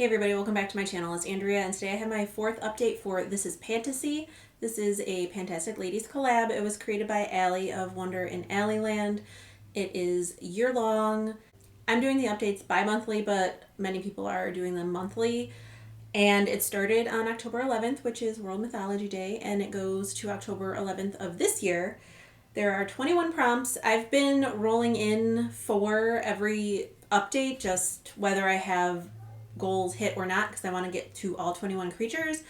Hey everybody, welcome back to my channel. It's Andrea, and today I have my fourth update for This is Pantasy. This is a Fantastic Ladies collab. It was created by Allie of Wonder in Alleyland. It is year-long. I'm doing the updates bi-monthly, but many people are doing them monthly. And it started on October 11th, which is World Mythology Day, and it goes to October 11th of this year. There are 21 prompts. I've been rolling in 4 every update, just whether I have goals hit or not, because I want to get to all 21 creatures.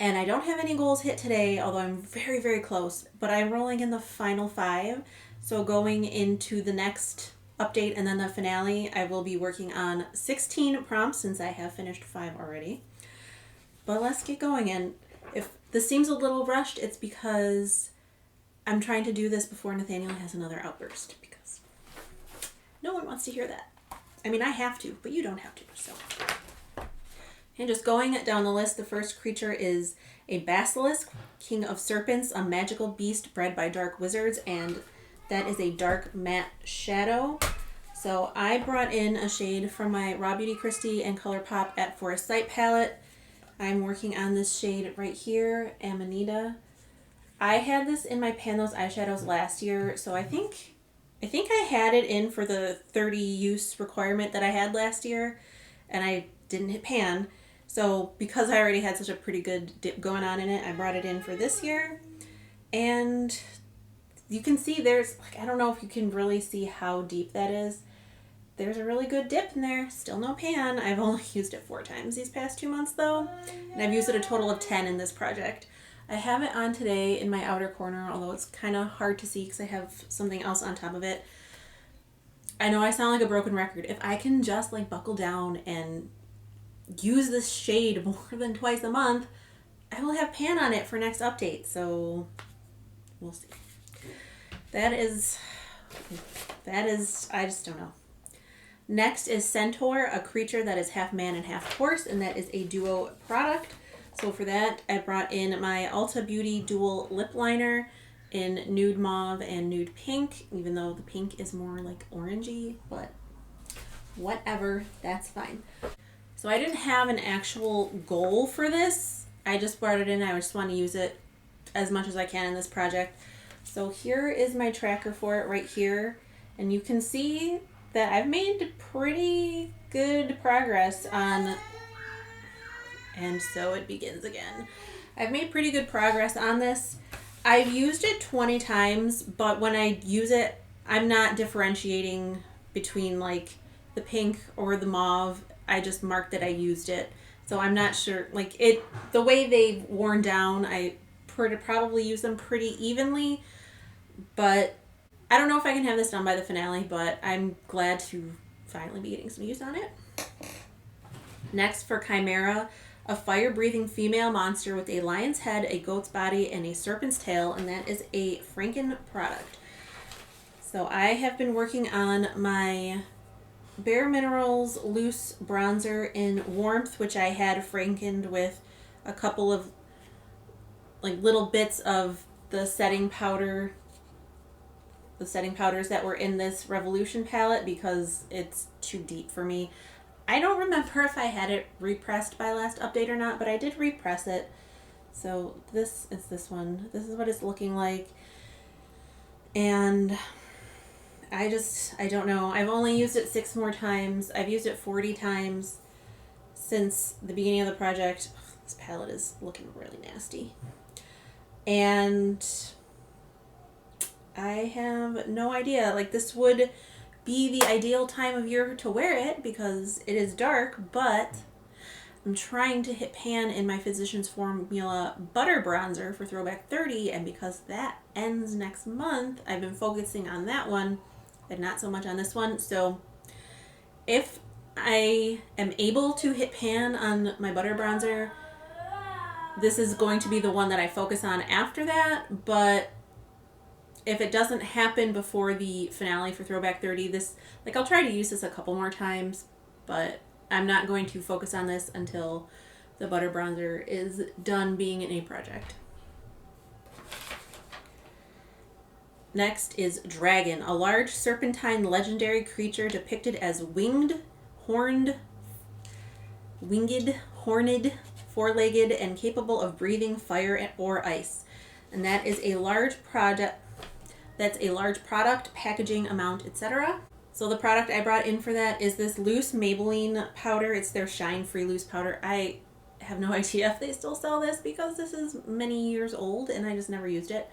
And I don't have any goals hit today, although I'm very, very close. But I'm rolling in the final 5. So going into the next update and then the finale, I will be working on 16 prompts since I have finished 5 already. But let's get going. And if this seems a little rushed, it's because I'm trying to do this before Nathaniel has another outburst, because no one wants to hear that. I mean, I have to, but you don't have to, so. And just going down the list, the first creature is a Basilisk, King of Serpents, a magical beast bred by dark wizards, and that is a dark matte shadow. So I brought in a shade from my Raw Beauty Christie and ColourPop at Forest Sight palette. I'm working on this shade right here, Amanita. I had this in my Pan Those Eyeshadows last year, so I think I had it in for the 30 use requirement that I had last year, and I didn't hit pan. So because I already had such a pretty good dip going on in it, I brought it in for this year. And you can see there's, like, I don't know if you can really see how deep that is. There's a really good dip in there. Still no pan. I've only used it 4 times these past 2 months though, and I've used it a total of 10 in this project. I have it on today in my outer corner, although it's kind of hard to see because I have something else on top of it. I know I sound like a broken record. If I can just like buckle down and use this shade more than twice a month, I will have pan on it for next update, so we'll see. That is, I just don't know. Next is Centaur, a creature that is half man and half horse, and that is a duo product. So for that, I brought in my Ulta Beauty Dual Lip Liner in Nude Mauve and Nude Pink, even though the pink is more like orangey, but whatever, that's fine. So I didn't have an actual goal for this. I just brought it in. I just want to use it as much as I can in this project. So here is my tracker for it right here, and you can see that I've made pretty good progress on... And so it begins again. I've made pretty good progress on this. I've used it 20 times, but when I use it, I'm not differentiating between like the pink or the mauve. I just mark that I used it. So I'm not sure, like the way they've worn down, I probably use them pretty evenly, but I don't know if I can have this done by the finale, but I'm glad to finally be getting some use on it. Next for Chimera, a fire-breathing female monster with a lion's head, a goat's body, and a serpent's tail, and that is a Franken product. So I have been working on my Bare Minerals loose bronzer in Warmth, which I had frankened with a couple of like little bits of the setting powders that were in this Revolution palette because it's too deep for me. I don't remember if I had it repressed by last update or not, but I did repress it. So this is this one. This is what it's looking like. And I don't know. I've only used it 6 more times. I've used it 40 times since the beginning of the project. This palette is looking really nasty. And I have no idea. Like, this would be the ideal time of year to wear it because it is dark, but I'm trying to hit pan in my Physicians Formula Butter Bronzer for Throwback 30, and because that ends next month, I've been focusing on that one and not so much on this one. So if I am able to hit pan on my Butter Bronzer, this is going to be the one that I focus on after that, but if it doesn't happen before the finale for Throwback 30, I'll try to use this a couple more times, but I'm not going to focus on this until the Butter Bronzer is done being in a project. Next is Dragon, a large serpentine legendary creature depicted as winged, horned winged, horned, four-legged, and capable of breathing fire or ice. And that is a large product. That's a large product, packaging amount, etc. So the product I brought in for that is this loose Maybelline powder. It's their Shine Free Loose Powder. I have no idea if they still sell this because this is many years old and I just never used it.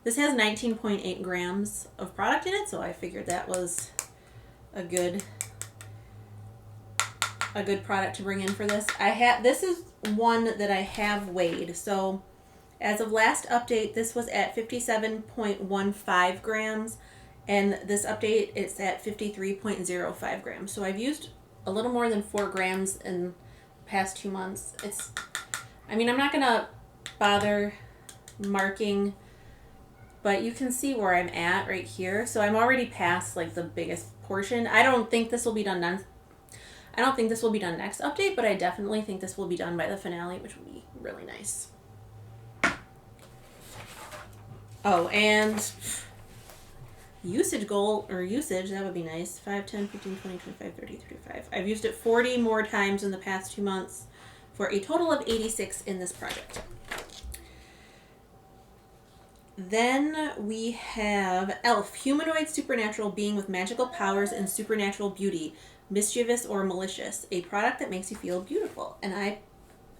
This has 19.8 grams of product in it, so I figured that was a good product to bring in for this. This is one that I have weighed. So as of last update, this was at 57.15 grams, and this update it's at 53.05 grams. So I've used a little more than 4 grams in the past 2 months. I'm not gonna bother marking, but you can see where I'm at right here. So I'm already past like the biggest portion. I don't think this will be done next update, but I definitely think this will be done by the finale, which will be really nice. Oh, and usage, that would be nice. 5, 10, 15, 20, 25, 30, 35. I've used it 40 more times in the past 2 months for a total of 86 in this project. Then we have e.l.f. Humanoid supernatural being with magical powers and supernatural beauty, mischievous or malicious. A product that makes you feel beautiful. And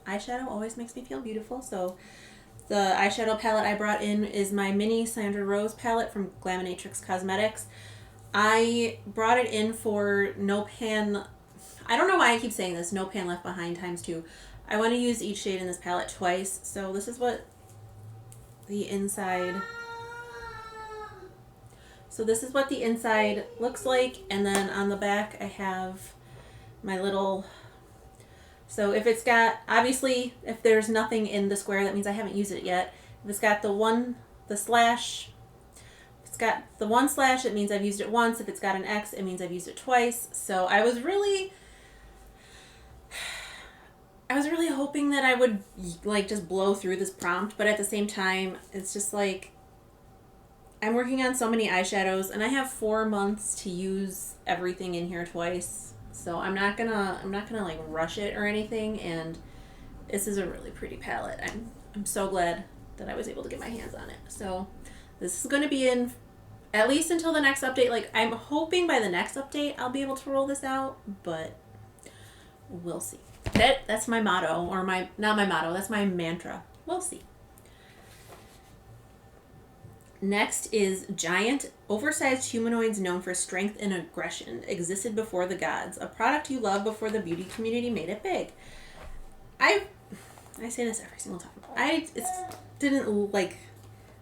eyeshadow always makes me feel beautiful, so the eyeshadow palette I brought in is my mini Sandra Rose palette from Glaminatrix Cosmetics. I brought it in for No Pan. I don't know why I keep saying this. No Pan Left Behind ×2. I want to use each shade in this palette twice. So this is what the inside. So this is what the inside looks like, and then on the back I have my little. So if it's got, obviously, if there's nothing in the square, that means I haven't used it yet. If it's got the slash, it means I've used it once. If it's got an X, it means I've used it twice. So I was really hoping that I would like just blow through this prompt, but at the same time, it's just like I'm working on so many eyeshadows, and I have 4 months to use everything in here twice. So I'm not gonna like rush it or anything, and this is a really pretty palette. I'm so glad that I was able to get my hands on it. So this is gonna be in at least until the next update. Like I'm hoping by the next update I'll be able to roll this out, but we'll see. That's my motto, or not my motto, that's my mantra. We'll see. Next is giant, oversized humanoids known for strength and aggression, existed before the gods. A product you love before the beauty community made it big. I say this every single time. I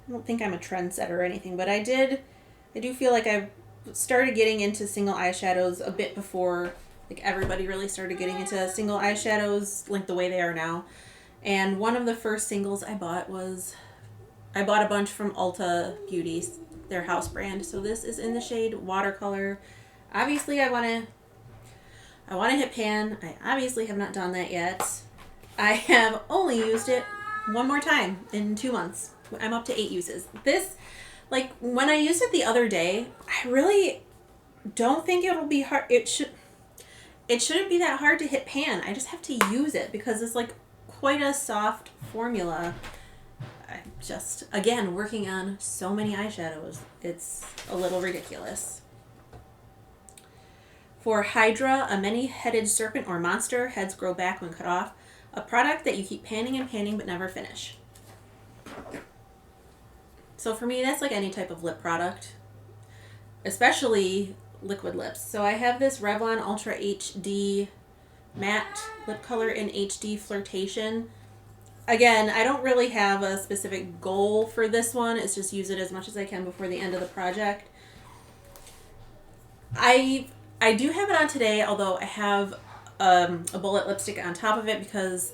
don't think I'm a trendsetter or anything, but I do feel like I started getting into single eyeshadows a bit before like everybody really started getting into single eyeshadows like the way they are now. And one of the first singles I bought a bunch from Ulta Beauty, their house brand. So this is in the shade Watercolor. Obviously, I want to hit pan. I obviously have not done that yet. I have only used it one more time in 2 months. I'm up to 8 uses. This, like, when I used it the other day, I really don't think it'll be hard. It shouldn't be that hard to hit pan. I just have to use it because it's, like, quite a soft formula. I'm just, again, working on so many eyeshadows. It's a little ridiculous. For Hydra, a many-headed serpent or monster, heads grow back when cut off. A product that you keep panning and panning but never finish. So for me, that's like any type of lip product, especially liquid lips. So I have this Revlon Ultra HD Matte Lip Color in HD Flirtation. Again, I don't really have a specific goal for this one. It's just use it as much as I can before the end of the project. I do have it on today, although I have a bullet lipstick on top of it because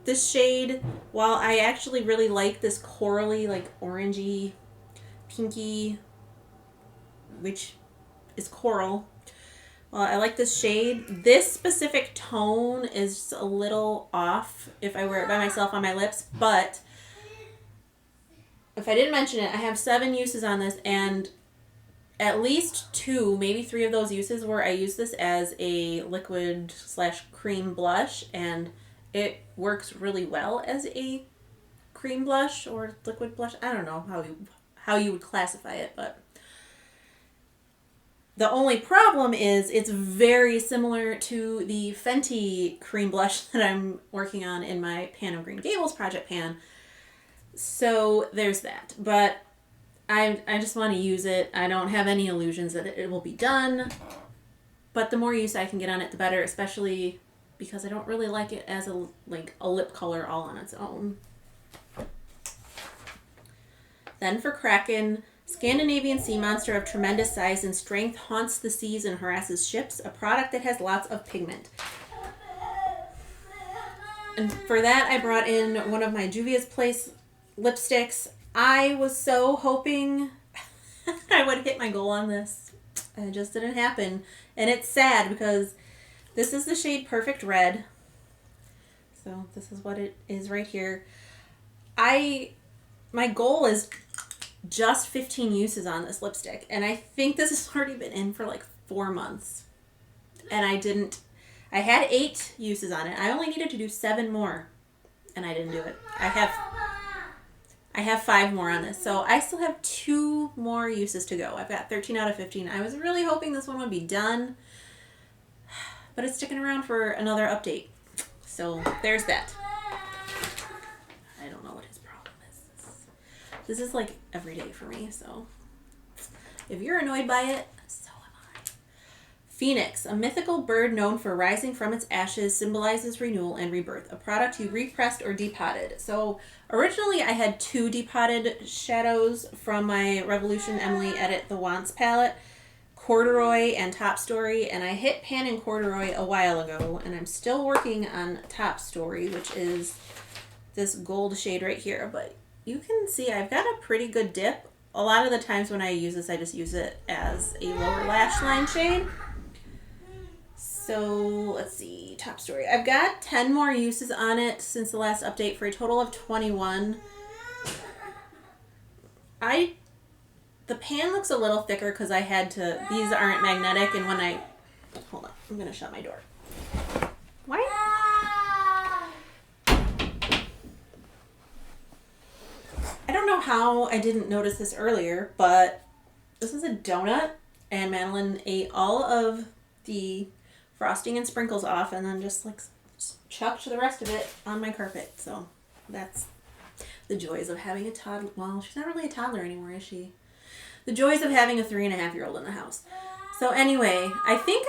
this shade, while I actually really like this corally, like orangey, pinky, which is coral, well, I like this shade. This specific tone is a little off if I wear it by myself on my lips, but if I didn't mention it, I have 7 uses on this, and at least 2, maybe 3 of those uses where I use this as a liquid / cream blush, and it works really well as a cream blush or liquid blush. I don't know how you would classify it, but the only problem is it's very similar to the Fenty cream blush that I'm working on in my Pan of Green Gables project pan. So there's that. But I just want to use it. I don't have any illusions that it will be done. But the more use I can get on it, the better, especially because I don't really like it as a lip color all on its own. Then for Kraken, Scandinavian sea monster of tremendous size and strength haunts the seas and harasses ships, a product that has lots of pigment. And for that, I brought in one of my Juvia's Place lipsticks. I was so hoping I would hit my goal on this. It just didn't happen. And it's sad because this is the shade Perfect Red. So this is what it is right here. My goal is just 15 uses on this lipstick, and I think this has already been in for like 4 months, and I had 8 uses on it. I only needed to do 7 more, and I didn't do it. I have 5 more on this, so I still have 2 more uses to go. I've got 13 out of 15. I was really hoping this one would be done, but it's sticking around for another update, so there's that. I don't know what his problem is. This is like every day for me, so if you're annoyed by it, so am I. Phoenix, a mythical bird known for rising from its ashes, symbolizes renewal and rebirth, a product you repressed or depotted. So originally I had 2 depotted shadows from my Revolution Emily Edit the Wants palette, Corduroy and Top Story, and I hit Pan and Corduroy a while ago, and I'm still working on Top Story, which is this gold shade right here, but you can see I've got a pretty good dip. A lot of the times when I use this, I just use it as a lower lash line shade. So let's see, Top Story. I've got 10 more uses on it since the last update for a total of 21. The pan looks a little thicker because I had to, these aren't magnetic, and when hold on, I'm going to shut my door. Why? I don't know how I didn't notice this earlier, but this is a donut, and Madeline ate all of the frosting and sprinkles off and then just chucked the rest of it on my carpet. So that's the joys of having a toddler. Well, she's not really a toddler anymore, is she? The joys of having a 3.5-year-old in the house. So anyway, I think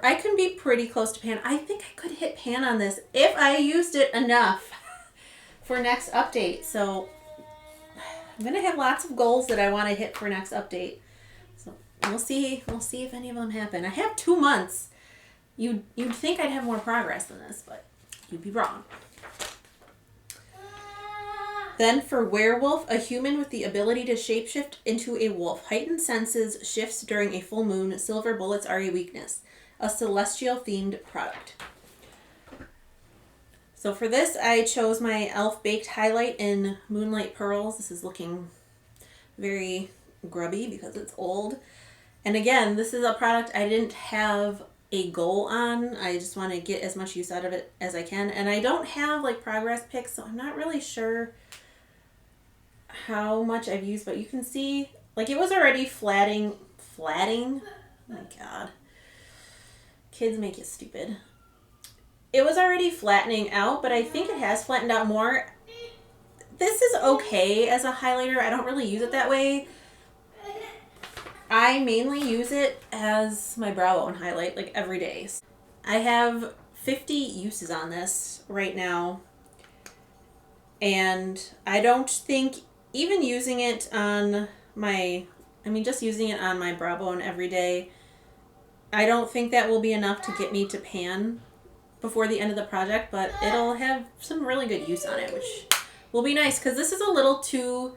I can be pretty close to Pan. I think I could hit Pan on this if I used it enough for next update. So I'm going to have lots of goals that I want to hit for next update. So we'll see if any of them happen. I have 2 months. You'd think I'd have more progress than this, but you'd be wrong. Then for Werewolf, a human with the ability to shapeshift into a wolf. Heightened senses, shifts during a full moon. Silver bullets are a weakness. A celestial-themed product. So for this, I chose my e.l.f. Baked Highlight in Moonlight Pearls. This is looking very grubby because it's old. And again, this is a product I didn't have a goal on. I just want to get as much use out of it as I can. And I don't have progress pics, so I'm not really sure how much I've used, but you can see it was already flatting. Oh my god. Kids make you stupid. It was already flattening out, but I think it has flattened out more. This is okay as a highlighter. I don't really use it that way. I mainly use it as my brow bone highlight every day. I have 50 uses on this right now, and I don't think even using it on just using it on my brow bone every day, I don't think that will be enough to get me to Pan before the end of the project, but it'll have some really good use on it, which will be nice because this is a little too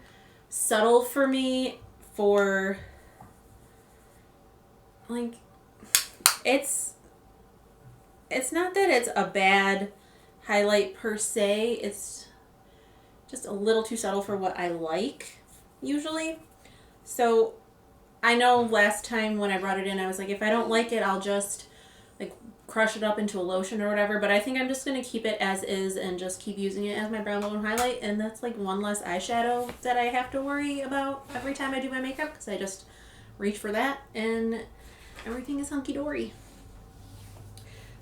subtle for me for it's not that it's a bad highlight per se, it's just a little too subtle for what I like usually. So I know last time when I brought it in, I was like, if I don't like it, I'll just like crush it up into a lotion or whatever. But I think I'm just going to keep it as is and just keep using it as my brow bone highlight. And that's like one less eyeshadow that I have to worry about every time I do my makeup, because I just reach for that and everything is hunky-dory.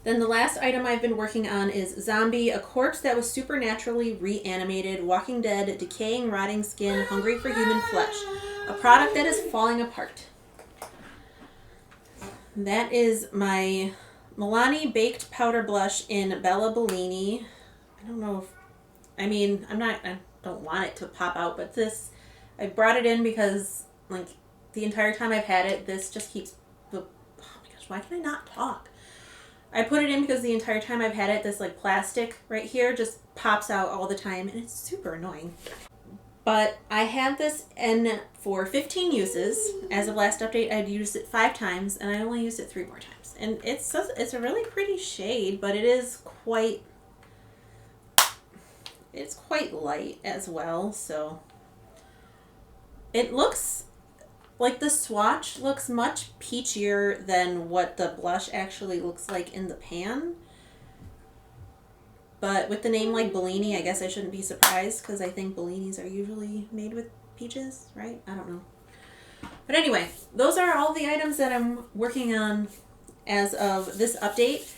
Then the last item I've been working on is Zombie, a corpse that was supernaturally reanimated, walking dead, decaying, rotting skin, hungry for human flesh. A product that is falling apart. That is my Milani Baked Powder Blush in Bella Bellini. I don't know if, I don't want it to pop out, but this, I brought it in because, like, the entire time I've had it, this just keeps, oh my gosh, why can I not talk? I put it in because the entire time I've had it, this, like, plastic right here just pops out all the time, and it's super annoying. But I had this in for 15 uses. As of last update, I'd used it 5 times, and I only used it 3 more times. And it's a really pretty shade, but it's quite light as well. So it looks like the swatch looks much peachier than what the blush actually looks like in the pan. But with the name like Bellini, I guess I shouldn't be surprised, because I think Bellinis are usually made with peaches, right? I don't know. But anyway, those are all the items that I'm working on as of this update.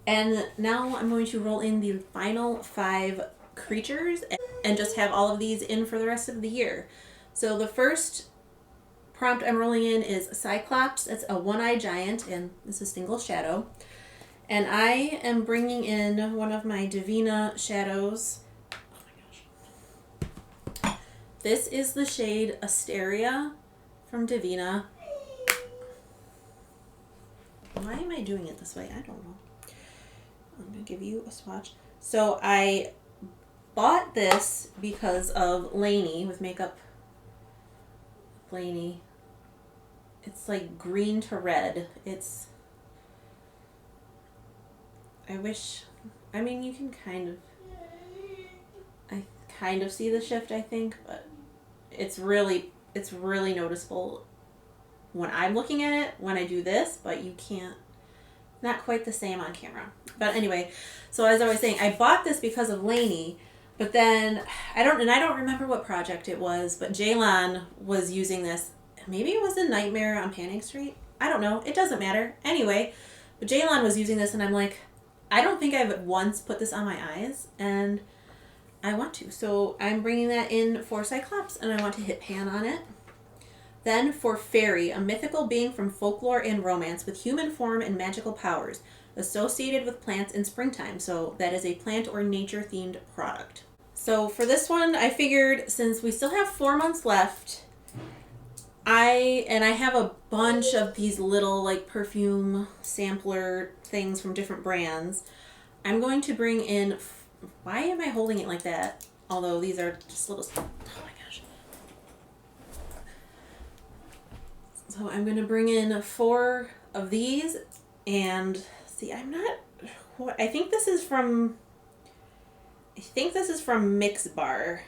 And now I'm going to roll in the final 5 creatures and just have all of these in for the rest of the year. So the first prompt I'm rolling in is Cyclops. It's a one-eyed giant, and this is single shadow. And I am bringing in one of my Divina shadows. Oh my gosh. This is the shade Asteria from Divina. Why am I doing it this way? I don't know. I'm going to give you a swatch. So I bought this because of Lainey with Makeup Lainey. It's like green to red. You can kind of see the shift, I think, but it's really noticeable when I'm looking at it when I do this, but you can't, not quite the same on camera. But anyway, so as I was saying, I bought this because of Lainey, but then I don't remember what project it was, but Jaylon was using this. Maybe it was a Nightmare on Panning Street. I don't know. It doesn't matter. Anyway, but Jaylon was using this, and I'm like, I don't think I've once put this on my eyes, and I want to. So I'm bringing that in for Cyclops, and I want to hit pan on it. Then for Fairy, a mythical being from folklore and romance with human form and magical powers, associated with plants in springtime. So that is a plant or nature-themed product. So for this one, I figured since we still have 4 months left, I have a bunch of these little like perfume sampler things from different brands. I'm going to bring in, why am I holding it like that? Although these are just little, oh my gosh. So I'm going to bring in 4 of these, and see, I think this is from Mix Bar.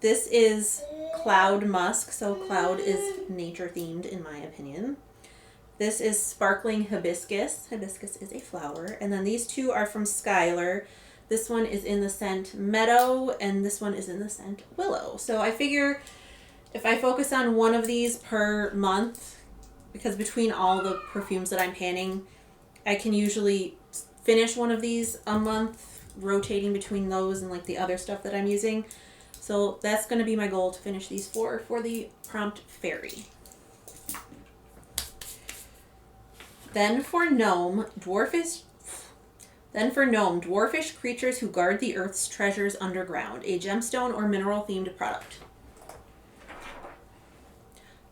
This is Cloud Musk, so Cloud is nature-themed in my opinion. This is Sparkling Hibiscus. Hibiscus is a flower. And then these 2 are from Skylar. This one is in the scent Meadow, and this one is in the scent Willow. So I figure if I focus on one of these per month, because between all the perfumes that I'm panning, I can usually finish one of these a month, rotating between those and like the other stuff that I'm using. So that's going to be my goal, to finish these 4 for the prompt Fairy. Then for Gnome, dwarfish creatures who guard the earth's treasures underground, a gemstone or mineral themed product.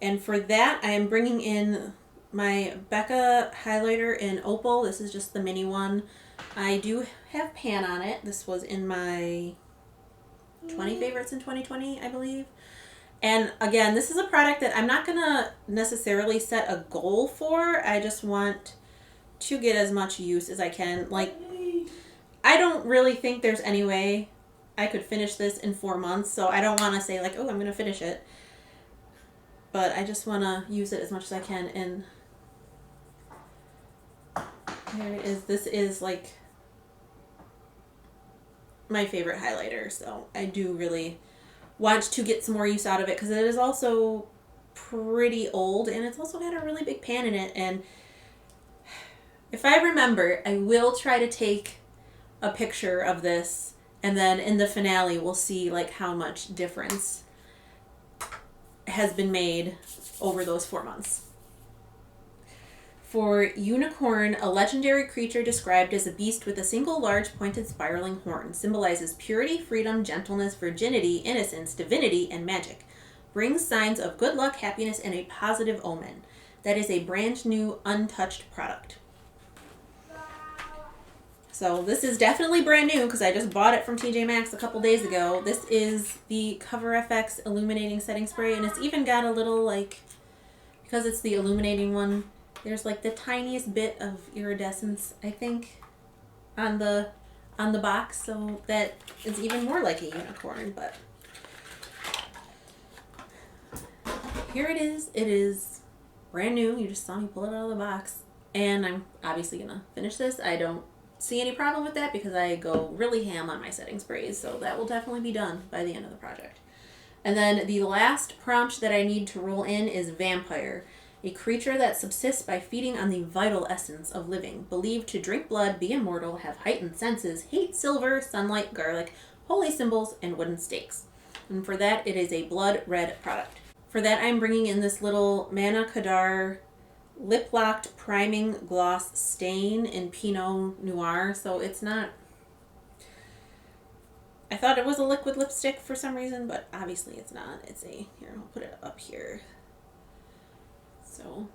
And for that, I am bringing in my Becca highlighter in Opal. This is just the mini one. I do have pan on it. This was in my 20 favorites in 2020, I believe. And again, this is a product that I'm not going to necessarily set a goal for. I just want to get as much use as I can. Like, I don't really think there's any way I could finish this in 4 months, so I don't want to say like, oh, I'm going to finish it. but I just want to use it as much as I can. And there it is. This is like my favorite highlighter, so I do really want to get some more use out of it because it is also pretty old and it's also got a really big pan in it. And if I remember, I will try to take a picture of this, and then in the finale we'll see like how much difference has been made over those 4 months. For Unicorn, a legendary creature described as a beast with a single large pointed spiraling horn, symbolizes purity, freedom, gentleness, virginity, innocence, divinity, and magic. Brings signs of good luck, happiness, and a positive omen. That is a brand new, untouched product. So this is definitely brand new because I just bought it from TJ Maxx a couple days ago. This is the Cover FX Illuminating Setting Spray, and it's even got a little, like, because it's the illuminating one, there's like the tiniest bit of iridescence, I think, on the box, so that is even more like a unicorn. But here it is. It is brand new. You just saw me pull it out of the box, and I'm obviously gonna finish this. I don't see any problem with that because I go really ham on my setting sprays, so that will definitely be done by the end of the project. And then the last prompt that I need to roll in is Vampire. A creature that subsists by feeding on the vital essence of living, believed to drink blood, be immortal, have heightened senses, hate silver, sunlight, garlic, holy symbols, and wooden stakes. And for that, it is a blood red product. For that, I'm bringing in this little Mana Kadar Lip Locked Priming Gloss Stain in Pinot Noir. So it's not... I thought it was a liquid lipstick for some reason, but obviously it's not. It's a... Here, I'll put it up here. So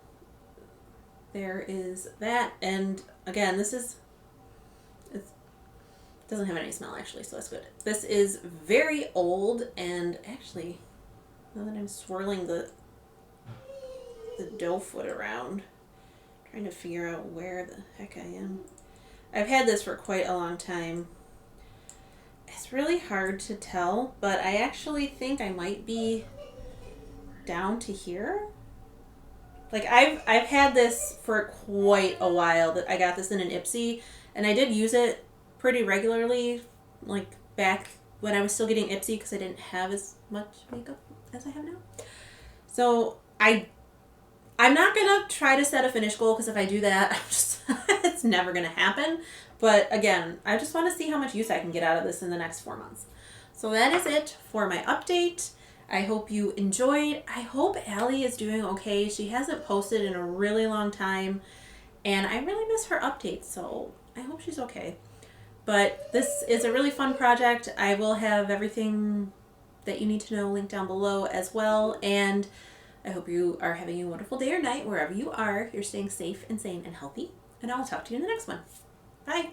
there is that, and again, it doesn't have any smell actually, so that's good. This is very old, and actually, now that I'm swirling the dough foot around, trying to figure out where the heck I am. I've had this for quite a long time. It's really hard to tell, but I actually think I might be down to here. Like, I've had this for quite a while. That I got this in an Ipsy, and I did use it pretty regularly, like, back when I was still getting Ipsy because I didn't have as much makeup as I have now. So, I'm not going to try to set a finish goal because if I do that, it's never going to happen. But, again, I just want to see how much use I can get out of this in the next 4 months. So, that is it for my update. I hope you enjoyed. I hope Allie is doing okay. She hasn't posted in a really long time, and I really miss her updates, so I hope she's okay. But this is a really fun project. I will have everything that you need to know linked down below as well, and I hope you are having a wonderful day or night wherever you are. You're staying safe and sane and healthy, and I will talk to you in the next one. Bye!